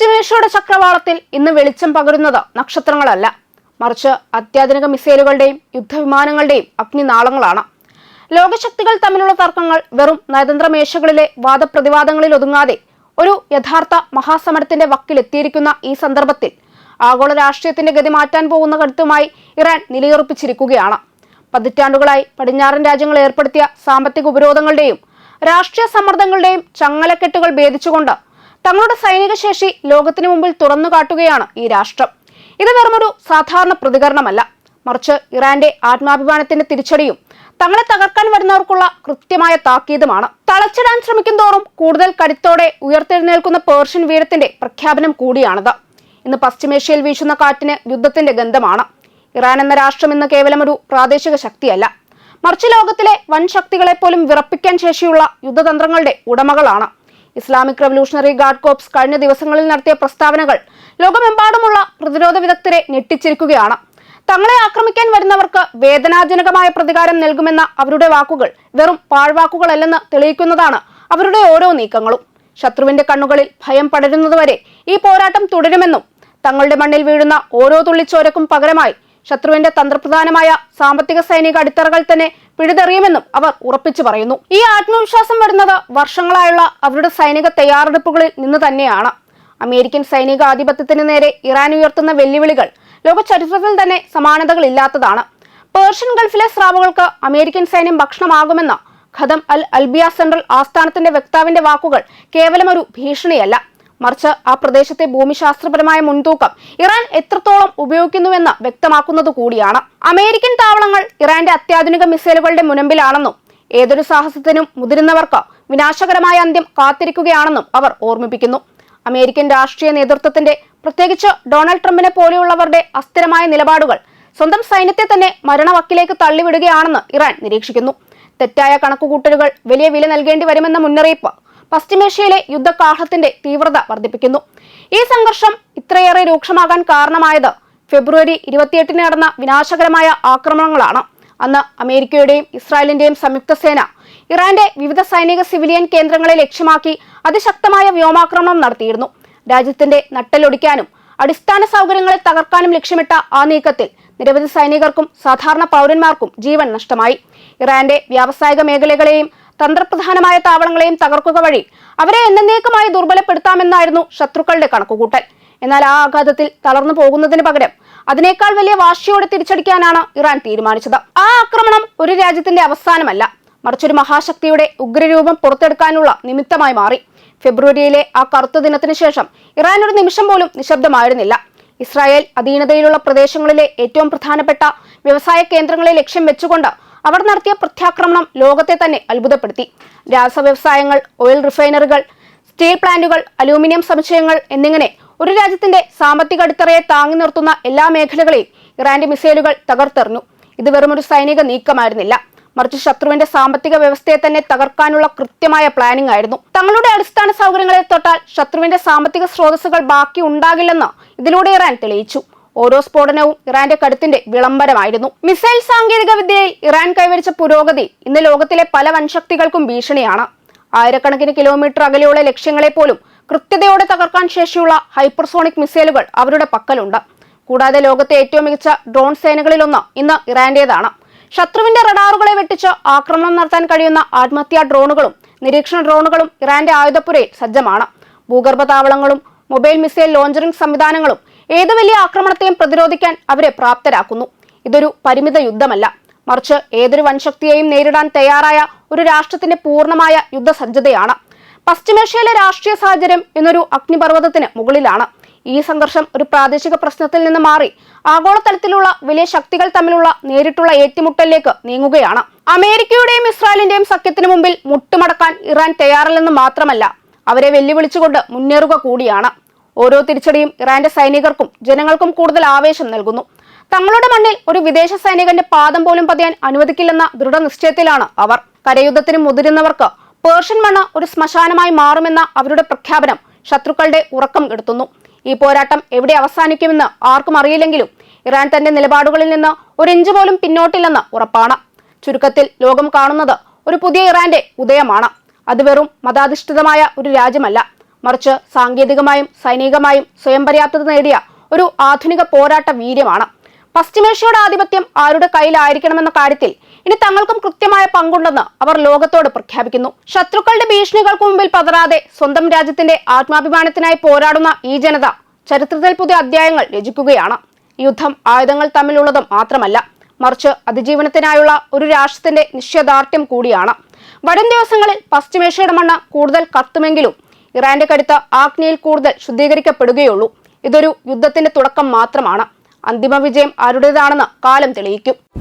പശ്ചിമേഷ്യയുടെ ചക്രവാളത്തിൽ ഇന്ന് വെളിച്ചം പകരുന്നത് നക്ഷത്രങ്ങളല്ല, മറിച്ച് അത്യാധുനിക മിസൈലുകളുടെയും യുദ്ധവിമാനങ്ങളുടെയും അഗ്നിനാളങ്ങളാണ്. ലോകശക്തികൾ തമ്മിലുള്ള തർക്കങ്ങൾ വെറും നയതന്ത്ര മേശകളിലെ വാദപ്രതിവാദങ്ങളിൽ ഒതുങ്ങാതെ ഒരു യഥാർത്ഥ മഹാസമരത്തിന്റെ വക്കിലെത്തിയിരിക്കുന്ന ഈ സന്ദർഭത്തിൽ ആഗോള രാഷ്ട്രീയത്തിന്റെ ഗതി മാറ്റാൻ പോകുന്ന കരുത്തുമായി ഇറാൻ നിലയുറപ്പിച്ചിരിക്കുകയാണ്. പതിറ്റാണ്ടുകളായി പടിഞ്ഞാറൻ രാജ്യങ്ങൾ ഏർപ്പെടുത്തിയ സാമ്പത്തിക ഉപരോധങ്ങളുടെയും രാഷ്ട്രീയ സമ്മർദ്ദങ്ങളുടെയും ചങ്ങലക്കെട്ടുകൾ ഭേദിച്ചുകൊണ്ട് തങ്ങളുടെ സൈനിക ശേഷി ലോകത്തിനു മുമ്പിൽ തുറന്നു കാട്ടുകയാണ് ഈ രാഷ്ട്രം. ഇത് വെറുമൊരു സാധാരണ പ്രതികരണമല്ല, മറിച്ച് ഇറാന്റെ ആത്മാഭിമാനത്തിന്റെ തിരിച്ചടിയും തങ്ങളെ തകർക്കാൻ വരുന്നവർക്കുള്ള കൃത്യമായ താക്കീതുമാണ്. തളച്ചിടാൻ ശ്രമിക്കും തോറും കൂടുതൽ കരുത്തോടെ ഉയർത്തെഴുന്നേൽക്കുന്ന പേർഷ്യൻ വീരത്തിന്റെ പ്രഖ്യാപനം കൂടിയാണിത്. ഇന്ന് പശ്ചിമേഷ്യയിൽ വീശുന്ന കാറ്റിന് യുദ്ധത്തിന്റെ ഗന്ധമാണ്. ഇറാൻ എന്ന രാഷ്ട്രം ഇന്ന് കേവലം ഒരു പ്രാദേശിക ശക്തിയല്ല, മറിച്ച് ലോകത്തിലെ വൻ ശക്തികളെ പോലും വിറപ്പിക്കാൻ ശേഷിയുള്ള യുദ്ധതന്ത്രങ്ങളുടെ ഉടമകളാണ്. ഇസ്ലാമിക് റവല്യൂഷണറി ഗാർഡ് കോർപ്സ് കഴിഞ്ഞ ദിവസങ്ങളിൽ നടത്തിയ പ്രസ്താവനകൾ ലോകമെമ്പാടുമുള്ള പ്രതിരോധ വിദഗ്ധരെ ഞെട്ടിച്ചിരിക്കുകയാണ്. തങ്ങളെ ആക്രമിക്കാൻ വരുന്നവർക്ക് വേദനാജനകമായ പ്രതികാരം നൽകുമെന്ന അവരുടെ വാക്കുകൾ വെറും പാഴ്വാക്കുകളല്ലെന്ന് തെളിയിക്കുന്നതാണ് അവരുടെ ഓരോ നീക്കങ്ങളും. ശത്രുവിന്റെ കണ്ണുകളിൽ ഭയം പടരുന്നതുവരെ ഈ പോരാട്ടം തുടരുമെന്നും തങ്ങളുടെ മണ്ണിൽ വീഴുന്ന ഓരോ തുള്ളിച്ചോരക്കും പകരമായി ശത്രുവിന്റെ തന്ത്രപ്രധാനമായ സാമ്പത്തിക സൈനിക അടിത്തറകൾ തന്നെ പിഴുതെറിയുമെന്നും അവർ ഉറപ്പിച്ചു പറയുന്നു. ഈ ആത്മവിശ്വാസം വരുന്നത് വർഷങ്ങളായുള്ള അവരുടെ സൈനിക തയ്യാറെടുപ്പുകളിൽ നിന്ന് തന്നെയാണ്. അമേരിക്കൻ സൈനിക ആധിപത്യത്തിന് നേരെ ഇറാൻ ഉയർത്തുന്ന വെല്ലുവിളികൾ ലോക ചരിത്രത്തിൽ തന്നെ സമാനതകളില്ലാത്തതാണ്. പേർഷ്യൻ ഗൾഫിലെ സ്രാവുകൾക്ക് അമേരിക്കൻ സൈന്യം ഭക്ഷണമാകുമെന്ന ഖദം അൽ അൽബിയ സെൻട്രൽ ആസ്ഥാനത്തിന്റെ വക്താവിന്റെ വാക്കുകൾ കേവലം ഒരു ഭീഷണിയല്ല, മറിച്ച് ആ പ്രദേശത്തെ ഭൂമിശാസ്ത്രപരമായ മുൻതൂക്കം ഇറാൻ എത്രത്തോളം ഉപയോഗിക്കുന്നുവെന്ന് വ്യക്തമാക്കുന്നത് കൂടിയാണ്. അമേരിക്കൻ താവളങ്ങൾ ഇറാന്റെ അത്യാധുനിക മിസൈലുകളുടെ മുനമ്പിലാണെന്നും ഏതൊരു സാഹസത്തിനും മുതിരുന്നവർക്ക് വിനാശകരമായ അന്ത്യം കാത്തിരിക്കുകയാണെന്നും അവർ ഓർമ്മിപ്പിക്കുന്നു. അമേരിക്കൻ രാഷ്ട്രീയ നേതൃത്വത്തിന്റെ, പ്രത്യേകിച്ച് ഡൊണാൾഡ് ട്രംപിനെ പോലെയുള്ളവരുടെ അസ്ഥിരമായ നിലപാടുകൾ സ്വന്തം സൈന്യത്തെ തന്നെ മരണവക്കിലേക്ക് തള്ളിവിടുകയാണെന്ന് ഇറാൻ നിരീക്ഷിക്കുന്നു. തെറ്റായ കണക്കുകൂട്ടലുകൾ വലിയ വില നൽകേണ്ടി വരുമെന്ന മുന്നറിയിപ്പ് പശ്ചിമേഷ്യയിലെ യുദ്ധകാഹളത്തിന്റെ തീവ്രത വർദ്ധിപ്പിക്കുന്നു. ഈ സംഘർഷം ഇത്രയേറെ രൂക്ഷമാകാൻ കാരണമായത് ഫെബ്രുവരി 28 നടന്ന വിനാശകരമായ ആക്രമണങ്ങളാണ്. അന്ന് അമേരിക്കയുടെയും ഇസ്രായേലിന്റെയും സംയുക്ത സേന ഇറാന്റെ വിവിധ സൈനിക സിവിലിയൻ കേന്ദ്രങ്ങളെ ലക്ഷ്യമാക്കി അതിശക്തമായ വ്യോമാക്രമണം നടത്തിയിരുന്നു. രാജ്യത്തിന്റെ നട്ടെല്ലൊടിക്കാനും അടിസ്ഥാന സൗകര്യങ്ങളെ തകർക്കാനും ലക്ഷ്യമിട്ട ആ നീക്കത്തിൽ നിരവധി സൈനികർക്കും സാധാരണ പൗരന്മാർക്കും ജീവൻ നഷ്ടമായി. ഇറാന്റെ വ്യാവസായിക മേഖലകളെയും തന്ത്രപ്രധാനമായ താവളങ്ങളെയും തകർക്കുക വഴി അവരെ എന്നേക്കുമായി ദുർബലപ്പെടുത്താമെന്നായിരുന്നു ശത്രുക്കളുടെ കണക്കുകൂട്ടൽ. എന്നാൽ ആ ആഘാതത്തിൽ തളർന്നു പോകുന്നതിന് പകരം അതിനേക്കാൾ വലിയ വാശിയോടെ തിരിച്ചടിക്കാനാണ് ഇറാൻ തീരുമാനിച്ചത്. ആ ആക്രമണം ഒരു രാജ്യത്തിന്റെ അവസാനമല്ല, മറിച്ചൊരു മഹാശക്തിയുടെ ഉഗ്രരൂപം പുറത്തെടുക്കാനുള്ള നിമിത്തമായി മാറി. ഫെബ്രുവരിയിലെ ആ കറുത്ത ദിനത്തിന് ശേഷം ഇറാൻ ഒരു നിമിഷം പോലും നിശബ്ദമായിരുന്നില്ല. ഇസ്രായേൽ അധീനതയിലുള്ള പ്രദേശങ്ങളിലെ ഏറ്റവും പ്രധാനപ്പെട്ട വ്യവസായ കേന്ദ്രങ്ങളെ ലക്ഷ്യം വെച്ചുകൊണ്ട് അവർ നടത്തിയ പ്രത്യാക്രമണം ലോകത്തെ തന്നെ അത്ഭുതപ്പെടുത്തി. രാസവ്യവസായങ്ങൾ, ഓയിൽ റിഫൈനറികൾ, സ്റ്റീൽ പ്ലാന്റുകൾ, അലൂമിനിയം സമുച്ചയങ്ങൾ എന്നിങ്ങനെ ഒരു രാജ്യത്തിന്റെ സാമ്പത്തിക അടിത്തറയെ താങ്ങി നിർത്തുന്ന എല്ലാ മേഖലകളെയും ഇറാന്റെ മിസൈലുകൾ തകർത്തെറിഞ്ഞു. ഇത് വെറുമൊരു സൈനിക നീക്കമായിരുന്നില്ല, മറിച്ച് ശത്രുവിന്റെ സാമ്പത്തിക വ്യവസ്ഥയെ തന്നെ തകർക്കാനുള്ള കൃത്യമായ പ്ലാനിംഗ് ആയിരുന്നു. തങ്ങളുടെ അടിസ്ഥാന സൗകര്യങ്ങളെ തൊട്ടാൽ ശത്രുവിന്റെ സാമ്പത്തിക സ്രോതസ്സുകൾ ബാക്കി ഉണ്ടാകില്ലെന്ന് ഇതിലൂടെ ഇറാൻ തെളിയിച്ചു. ഓരോ സ്ഫോടനവും ഇറാന്റെ കരുത്തിന്റെ വിളംബരമായിരുന്നു. മിസൈൽ സാങ്കേതിക വിദ്യയിൽ ഇറാൻ കൈവരിച്ച പുരോഗതി ഇന്ന് ലോകത്തിലെ പല വൻശക്തികൾക്കും ഭീഷണിയാണ്. ആയിരക്കണക്കിന് കിലോമീറ്റർ അകലെയുള്ള ലക്ഷ്യങ്ങളെ പോലും കൃത്യതയോടെ തകർക്കാൻ ശേഷിയുള്ള ഹൈപ്പർസോണിക് മിസൈലുകൾ അവരുടെ പക്കലുണ്ട്. കൂടാതെ ലോകത്തെ ഏറ്റവും മികച്ച ഡ്രോൺ സേനകളിലൊന്ന് ഇന്ന് ഇറാന്റേതാണ്. ശത്രുവിന്റെ റഡാറുകളെ വെട്ടിച്ച് ആക്രമണം നടത്താൻ കഴിയുന്ന ആത്മഹത്യാ ഡ്രോണുകളും നിരീക്ഷണ ഡ്രോണുകളും ഇറാന്റെ ആയുധപ്പുരയിൽ സജ്ജമാണ്. ഭൂഗർഭ താവളങ്ങളും മൊബൈൽ മിസൈൽ ലോഞ്ചറിംഗ് സംവിധാനങ്ങളും ഏത് വലിയ ആക്രമണത്തെയും പ്രതിരോധിക്കാൻ അവരെ പ്രാപ്തരാക്കുന്നു. ഇതൊരു പരിമിത യുദ്ധമല്ല, മറിച്ച് ഏതൊരു വൻശക്തിയെയും നേരിടാൻ തയ്യാറായ ഒരു രാഷ്ട്രത്തിന്റെ പൂർണ്ണമായ യുദ്ധസജ്ജതയാണ്. പശ്ചിമേഷ്യയിലെ രാഷ്ട്രീയ സാഹചര്യം എന്നൊരു അഗ്നിപർവ്വതത്തിന് മുകളിലാണ്. ഈ സംഘർഷം ഒരു പ്രാദേശിക പ്രശ്നത്തിൽ നിന്ന് മാറി ആഗോളതലത്തിലുള്ള വലിയ ശക്തികൾ തമ്മിലുള്ള നേരിട്ടുള്ള ഏറ്റുമുട്ടലിലേക്ക് നീങ്ങുകയാണ്. അമേരിക്കയുടെയും ഇസ്രായേലിന്റെയും സഖ്യത്തിന് മുമ്പിൽ മുട്ടുമടക്കാൻ ഇറാൻ തയ്യാറല്ലെന്ന് മാത്രമല്ല, അവരെ വെല്ലുവിളിച്ചുകൊണ്ട് മുന്നേറുക കൂടിയാണ്. ഓരോ തിരിച്ചടിയും ഇറാന്റെ സൈനികർക്കും ജനങ്ങൾക്കും കൂടുതൽ ആവേശം നൽകുന്നു. തങ്ങളുടെ മണ്ണിൽ ഒരു വിദേശ സൈനികന്റെ പാദം പോലും പതിയാൻ അനുവദിക്കില്ലെന്ന ദൃഢനിശ്ചയത്തിലാണ് അവർ. കരയുദ്ധത്തിന് മുതിരുന്നവർക്ക് പേർഷ്യൻ മണ്ണ് ഒരു ശ്മശാനമായി മാറുമെന്ന അവരുടെ പ്രഖ്യാപനം ശത്രുക്കളുടെ ഉറക്കം കെടുത്തുന്നു. ഈ പോരാട്ടം എവിടെ അവസാനിക്കുമെന്ന് ആർക്കും അറിയില്ലെങ്കിലും ഇറാൻ തന്റെ നിലപാടുകളിൽ നിന്ന് ഒരു ഇഞ്ച് പോലും പിന്നോട്ടില്ലെന്ന് ഉറപ്പാണ്. ചുരുക്കത്തിൽ ലോകം കാണുന്നത് ഒരു പുതിയ ഇറാന്റെ ഉദയമാണ്. അത് വെറും മതാധിഷ്ഠിതമായ ഒരു രാജ്യമല്ല, മറിച്ച് സാങ്കേതികമായും സൈനികമായും സ്വയം പര്യാപ്തത നേടിയ ഒരു ആധുനിക പോരാട്ട വീര്യമാണ്. പശ്ചിമേഷ്യയുടെ ആധിപത്യം ആരുടെ കയ്യിലായിരിക്കണമെന്ന കാര്യത്തിൽ ഇനി തങ്ങൾക്കും കൃത്യമായ പങ്കുണ്ടെന്ന് അവർ ലോകത്തോട് പ്രഖ്യാപിക്കുന്നു. ശത്രുക്കളുടെ ഭീഷണികൾക്ക് മുമ്പിൽ പതറാതെ സ്വന്തം രാജ്യത്തിന്റെ ആത്മാഭിമാനത്തിനായി പോരാടുന്ന ഈ ജനത ചരിത്രത്തിൽ പുതിയ അധ്യായങ്ങൾ രചിക്കുകയാണ്. ഈ യുദ്ധം ആയുധങ്ങൾ തമ്മിലുള്ളതും മാത്രമല്ല, മറിച്ച് അതിജീവനത്തിനായുള്ള ഒരു രാഷ്ട്രത്തിന്റെ നിശ്ചയദാർഢ്യം കൂടിയാണ്. വരും ദിവസങ്ങളിൽ പശ്ചിമേഷ്യയുടെ മണ്ണ് കൂടുതൽ കത്തുമെങ്കിലും ഇറാന്റെ കരുത്ത് ആഗ്നേയിൽ കൂടുതൽ ശുദ്ധീകരിക്കപ്പെടുകയുള്ളൂ. ഇതൊരു യുദ്ധത്തിന്റെ തുടക്കം മാത്രമാണ്. അന്തിമ വിജയം ആരുടേതാണെന്ന് കാലം തെളിയിക്കും.